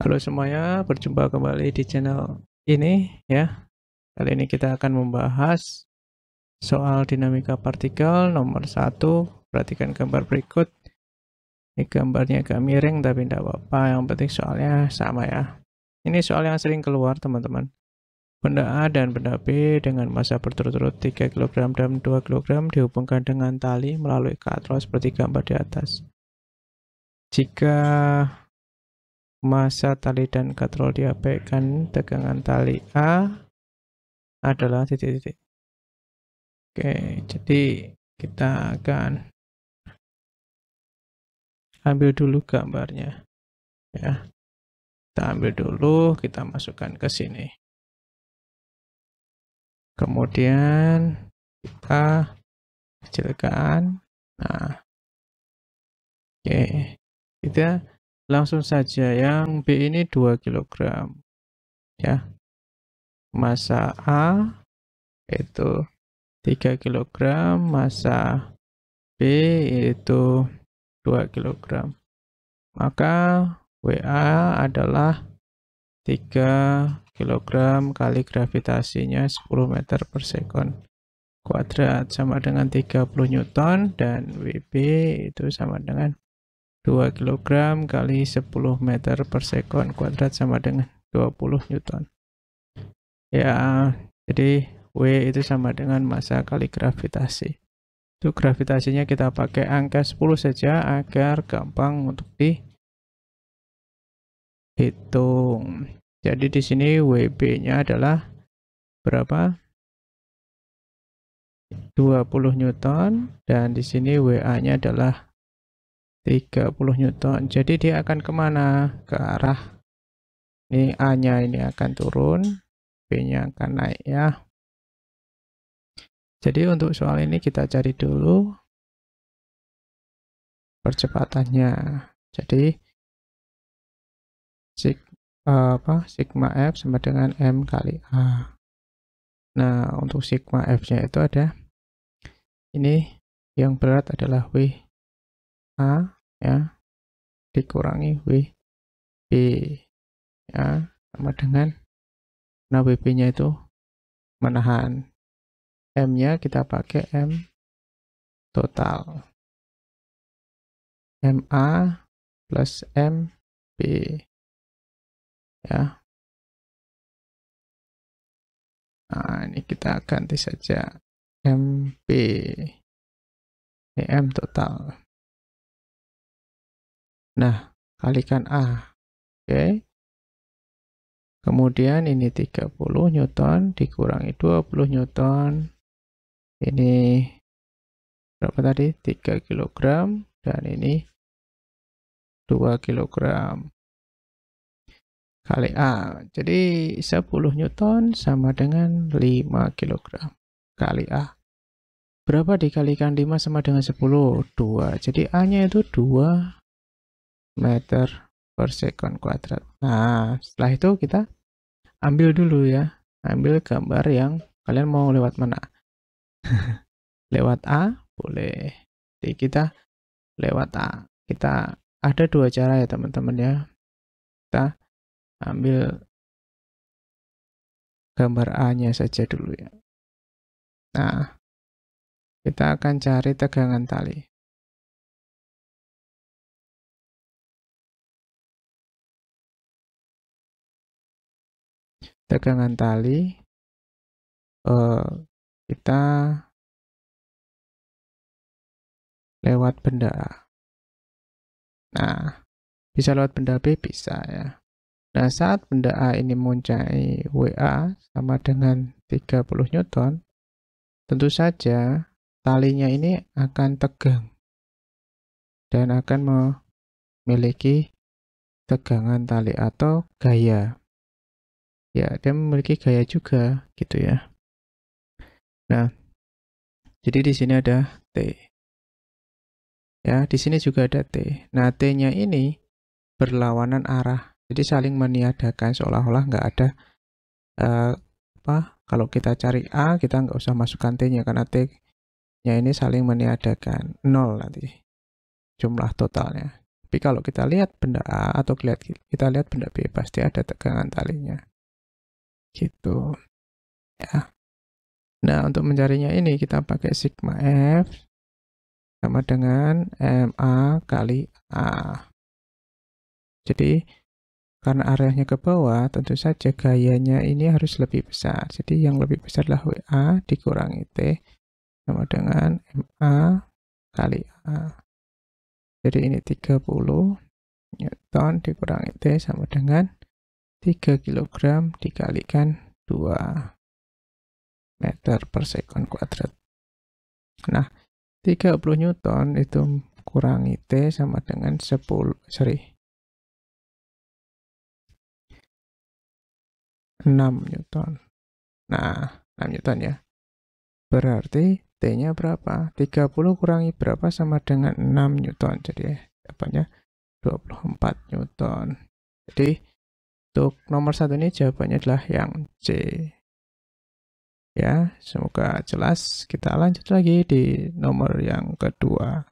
Halo semuanya, berjumpa kembali di channel ini ya. Kali ini kita akan membahas soal dinamika partikel nomor 1. Perhatikan gambar berikut. Ini gambarnya agak miring tapi tidak apa-apa, yang penting soalnya sama ya. Ini soal yang sering keluar teman-teman. Benda A dan benda B dengan massa berturut-turut 3 kg dan 2 kg dihubungkan dengan tali melalui katrol seperti gambar di atas. Jika massa tali dan katrol diabaikan, tegangan tali A adalah titik-titik. Oke, jadi kita akan ambil dulu gambarnya ya. Kita ambil dulu, kita masukkan ke sini. Kemudian kita kecilkan. Nah, oke. Kita langsung saja yang B ini 2 kg ya. Massa A itu 3 kg, massa B itu 2 kg. Maka WA adalah 3 kg kali gravitasinya 10 meter per sekon kuadrat sama dengan 30 Newton, dan WB itu sama dengan 2 kg kali 10 meter per sekon kuadrat sama dengan 20 Newton. Ya, jadi W itu sama dengan massa kali gravitasi. Itu gravitasinya kita pakai angka 10 saja agar gampang untuk dihitung. Jadi di sini WB-nya adalah berapa? 20 Newton, dan di sini WA-nya adalah 30 Newton. Jadi dia akan kemana? Ke arah ini, A-nya ini akan turun, B-nya akan naik ya. Jadi untuk soal ini kita cari dulu percepatannya. Jadi sigma F sama dengan M kali A. Nah, untuk sigma F-nya itu ada ini, yang berat adalah WA ya, dikurangi WB ya, sama dengan, nah WB-nya itu menahan. M-nya kita pakai M total. MA plus MB ya. Nah, ini kita ganti saja MB. Ini M total. Nah, kalikan A. Oke. Kemudian ini 30 Newton dikurangi 20 Newton. Ini berapa tadi? 3 kg, dan ini 2 kg kali A. Jadi 10 Newton sama dengan 5 kg kali A. Berapa dikalikan 5 sama dengan 10? 2. Jadi A-nya itu 2 meter per sekon kuadrat. Nah, setelah itu kita ambil dulu ya. Ambil gambar yang kalian mau lewat mana? Lewat A? Boleh. Jadi kita lewat A. Kita ada dua cara ya teman-teman ya. Kita ambil gambar A-nya saja dulu ya. Nah, kita akan cari tegangan tali. Tegangan tali kita lewat benda A. Nah, bisa lewat benda B, bisa ya. Nah, saat benda A ini mempunyai WA sama dengan 30 Newton, tentu saja talinya ini akan tegang dan akan memiliki tegangan tali atau gaya. Ya, dia memiliki gaya juga gitu ya. Nah, jadi di sini ada T. Ya, di sini juga ada T. Nah, T-nya ini berlawanan arah. Jadi saling meniadakan, seolah-olah nggak ada kalau kita cari A, kita nggak usah masukkan T-nya karena T-nya ini saling meniadakan. 0 nanti jumlah totalnya. Tapi kalau kita lihat benda A atau kita lihat benda B, pasti ada tegangan talinya. Gitu. Ya. Nah, untuk mencarinya ini kita pakai sigma F sama dengan MA kali A. Jadi, karena areanya ke bawah, tentu saja gayanya ini harus lebih besar. Jadi, yang lebih besar adalah WA dikurangi T sama dengan MA kali A. Jadi, ini 30 Newton dikurangi T sama dengan 3 kg dikalikan 2 meter per sekon kuadrat. Nah, 30 Newton itu kurangi T sama dengan 6 Newton. Nah, 6 Newton ya. Berarti T-nya berapa? 30 kurangi berapa sama dengan 6 Newton. Jadi jawabannya 24 Newton. Jadi untuk nomor 1 ini jawabannya adalah yang C. Ya, semoga jelas. Kita lanjut lagi di nomor yang kedua.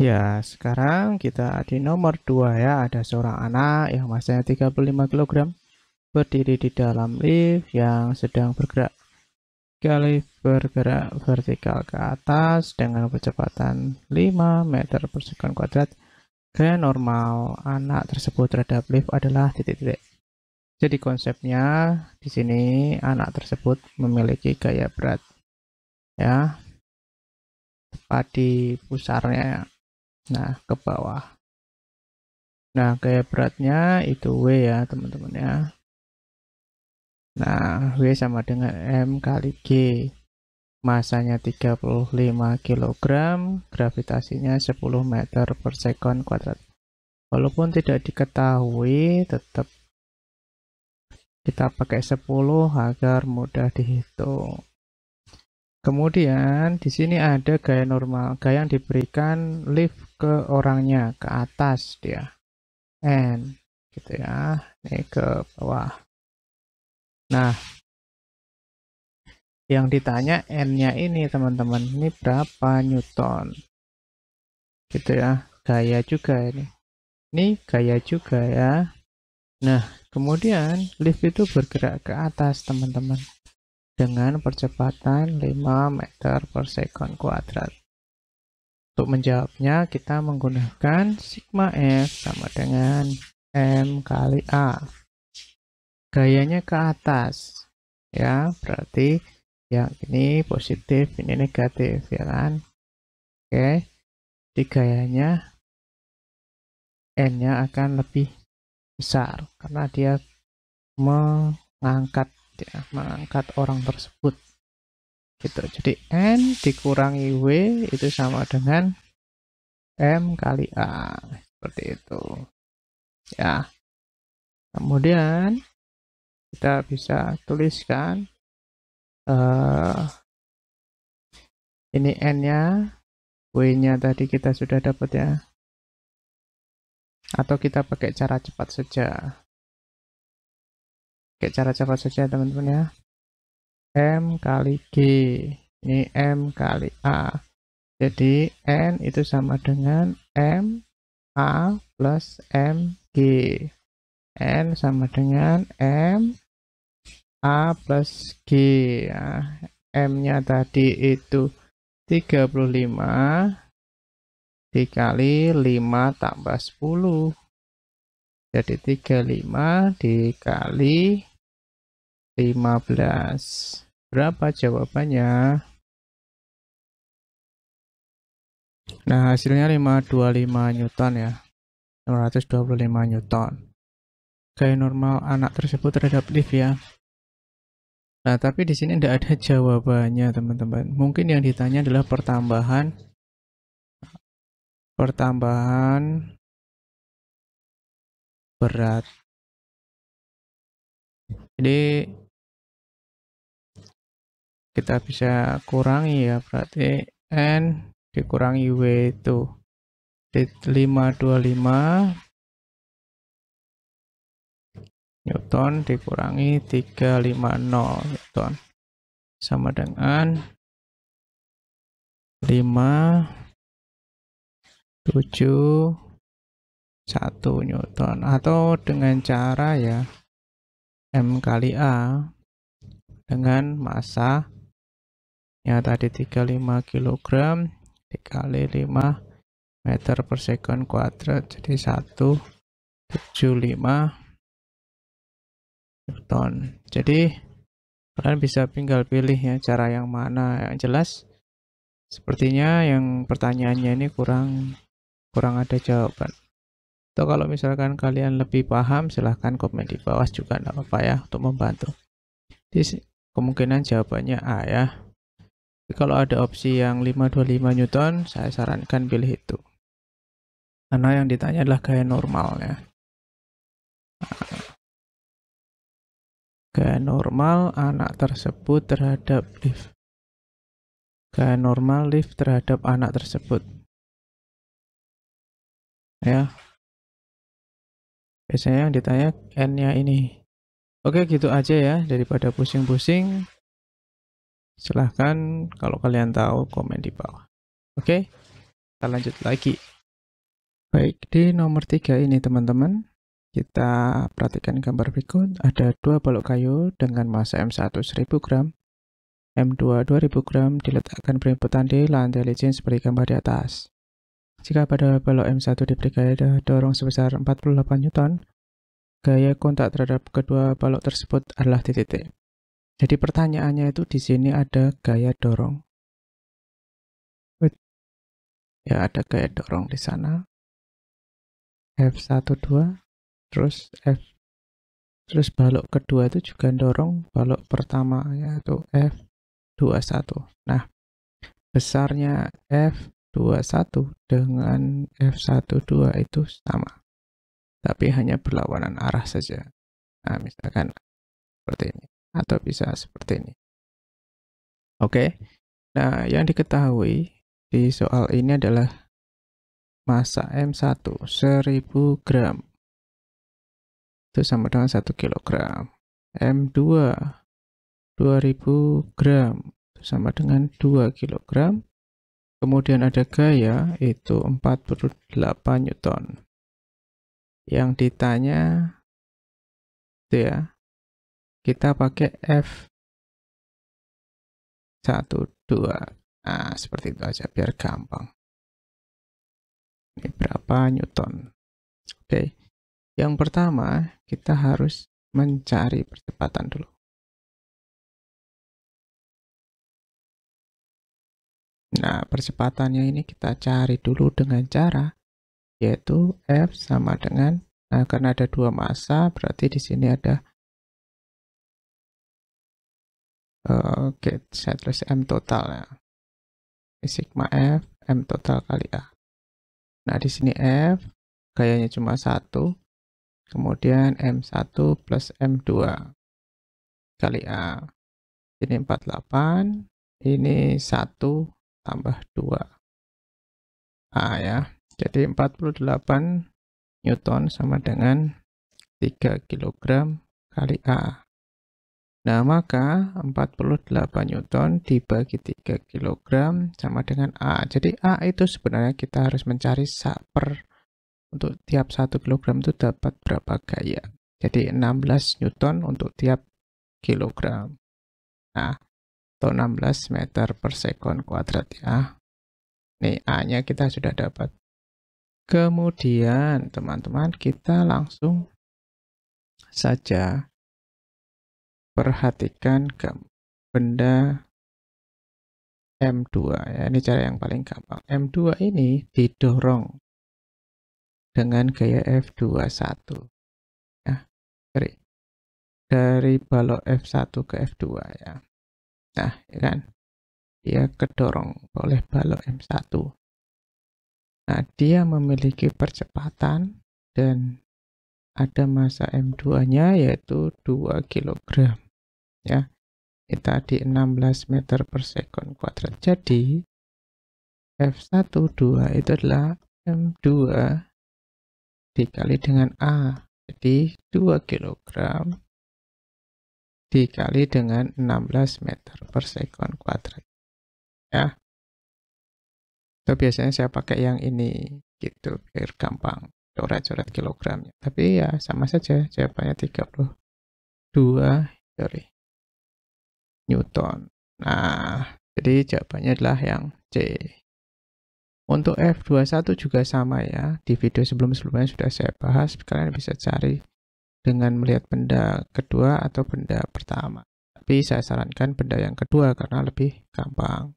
Ya, sekarang kita di nomor 2 ya. Ada seorang anak yang masanya 35 kg berdiri di dalam lift yang sedang bergerak. Lift bergerak vertikal ke atas dengan kecepatan 5 meter per sekon kuadrat. Gaya normal anak tersebut terhadap lift adalah titik-titik. Jadi konsepnya di sini anak tersebut memiliki gaya berat ya, tepat di pusarnya. Nah, ke bawah. Nah, gaya beratnya itu W ya, teman-teman ya. Nah, W sama dengan M kali G. Masanya 35 kg, gravitasinya 10 meter per sekon kuadrat. Walaupun tidak diketahui, tetap kita pakai 10 agar mudah dihitung. Kemudian di sini ada gaya normal, gaya yang diberikan lift ke orangnya, ke atas dia. N gitu ya. Ini ke bawah. Nah, yang ditanya N-nya ini teman-teman, ini berapa Newton? Gitu ya. Gaya juga ini. Ini gaya juga ya. Nah, kemudian lift itu bergerak ke atas teman-teman dengan percepatan 5 meter per sekon kuadrat. Untuk menjawabnya kita menggunakan sigma F sama dengan M kali A. Gayanya ke atas ya, berarti yang ini positif, ini negatif ya kan. Oke, di gayanya N-nya akan lebih besar karena dia mengangkat orang tersebut gitu. Jadi N dikurangi W itu sama dengan M kali A, seperti itu ya. Kemudian kita bisa tuliskan ini N-nya, W-nya tadi kita sudah dapat ya, atau kita pakai cara cepat saja. Teman-teman ya. M kali G, ini M kali A. Jadi N itu sama dengan M A plus M G. N sama dengan M A plus G ya. M-nya tadi itu 35 dikali 5 tambah 10. Jadi 35 dikali 15. Berapa jawabannya? Nah, hasilnya 525 Newton ya. 525 Newton. Gaya normal anak tersebut terhadap lift ya. Nah, tapi di sini tidak ada jawabannya, teman-teman. Mungkin yang ditanya adalah pertambahan berat. Jadi kita bisa kurangi ya, berarti N dikurangi W itu 525 Newton dikurangi 350 Newton sama dengan 5, 7, 1 Newton, atau dengan cara ya M kali A dengan massa ya tadi 35 kg dikali 5 meter per second kuadrat, jadi 175 Newton. Jadi kalian bisa tinggal pilih ya cara yang mana. Yang jelas sepertinya yang pertanyaannya ini kurang ada jawaban. Atau kalau misalkan kalian lebih paham, silahkan komen di bawah juga enggak apa-apa ya, untuk membantu. Jadi kemungkinan jawabannya A ya. Jadi kalau ada opsi yang 525 Newton, saya sarankan pilih itu. Karena yang ditanya adalah gaya normal ya. Gaya normal anak tersebut terhadap lift. Gaya normal lift terhadap anak tersebut. Ya. Biasanya yang ditanya N-nya ini. Oke, gitu aja ya. Daripada pusing-pusing, silahkan kalau kalian tahu komen di bawah. Oke, kita lanjut lagi. Baik, di nomor 3 ini teman-teman, kita perhatikan gambar berikut. Ada 2 balok kayu dengan massa M1 1000 gram, M2 2000 gram diletakkan berimputan di lantai licin seperti gambar di atas. Jika pada balok M1 diberi gaya dorong sebesar 48 Newton, gaya kontak terhadap kedua balok tersebut adalah titik. Jadi pertanyaannya itu di sini ada gaya dorong. Ya, ada gaya dorong di sana. F12, terus terus balok kedua itu juga dorong balok pertama, yaitu F21. Nah, besarnya F21 dengan F12 itu sama, tapi hanya berlawanan arah saja. Nah, misalkan seperti ini, atau bisa seperti ini. Oke, nah yang diketahui di soal ini adalah massa M1 1000 gram itu sama dengan 1 kg. M2 2000 gram itu sama dengan 2 kg. Kemudian ada gaya itu 48 Newton. Yang ditanya itu ya, kita pakai F12. Nah, seperti itu aja biar gampang. Ini berapa Newton? Oke. Yang pertama, kita harus mencari percepatan dulu. Nah, percepatannya ini kita cari dulu dengan cara yaitu F sama dengan, nah karena ada 2 massa, berarti di sini ada oke, saya tulis M total ya. Sigma F, M total kali A. Nah, di sini F, gayanya cuma 1, kemudian M1 plus M2 kali A. Ini 48, ini 1 tambah 2. A ya. Jadi 48 Newton sama dengan 3 kg kali A. Nah, maka 48 Newton dibagi 3 kg sama dengan A. Jadi A itu sebenarnya kita harus mencari untuk tiap 1 kg itu dapat berapa gaya. Jadi 16 Newton untuk tiap kilogram. Nah, atau 16 meter per second kuadrat ya. Nih, A-nya kita sudah dapat. Kemudian, teman-teman, kita langsung saja perhatikan ke benda M2 ya. Ini cara yang paling gampang. M2 ini didorong dengan gaya F21 ya. Dari balok F1 ke F2 ya. Nah, ya kan? Dia kedorong oleh balok M1. Nah, dia memiliki percepatan dan ada massa M2-nya yaitu 2 kg. Ya. Kita di 16 meter per second kuadrat. Jadi F12 itu adalah M2 dikali dengan A. Jadi 2 kg dikali dengan 16 meter per second kuadrat. Ya. Itu biasanya saya pakai yang ini gitu biar gampang. coret-coret kilogramnya. Tapi ya sama saja, jawabannya 32 Newton. Nah, jadi jawabannya adalah yang C. Untuk F21 juga sama ya, di video sebelum-sebelumnya sudah saya bahas, kalian bisa cari dengan melihat benda kedua atau benda pertama. Tapi saya sarankan benda yang kedua karena lebih gampang.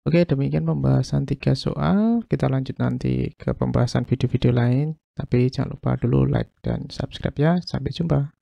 Oke, demikian pembahasan 3 soal. Kita lanjut nanti ke pembahasan video-video lain. Tapi jangan lupa dulu like dan subscribe ya. Sampai jumpa.